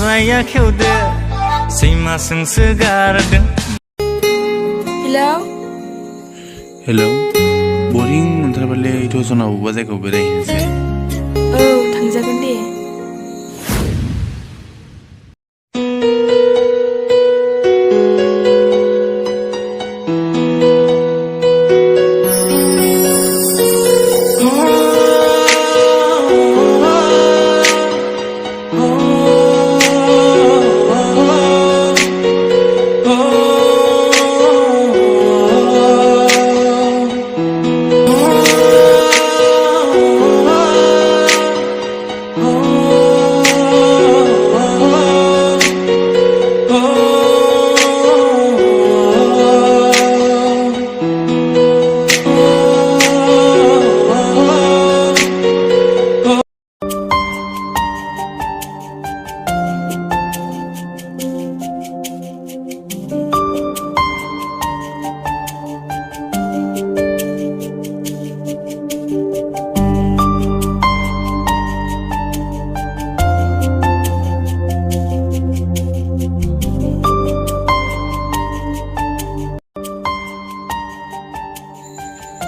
राया खेवदो सैमा सोंसोगारदों। Hello hello बरिं मोनथारबाले दजनाव बबेबा जायगायाव बेरायहैनोसै। औ थांजागोन दे।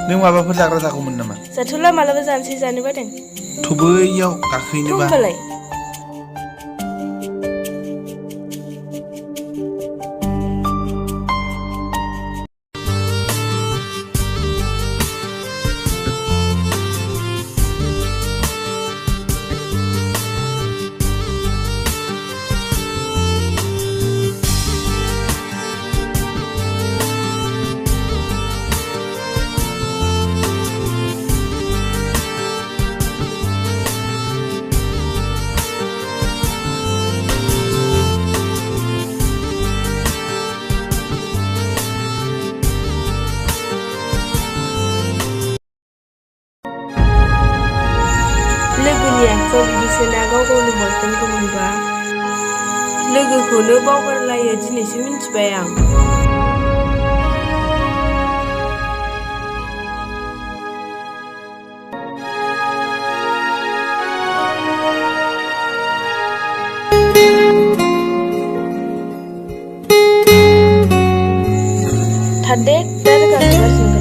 नों माबाफोर जाग्रा जागौमोन नामा? जाथ'ला मालाबा जानोसै जानो बादों। थ' बैयाव गाखोहैनोबा। होमबालाय लोगोनि आखुआ बिदिसोना गाव गावनि बयफ्रेन्डखौ मोनबा लोगोखौनो बावगारलायो दिनैसो मिन्थिबाय आं। थादे दा रोगागासिनो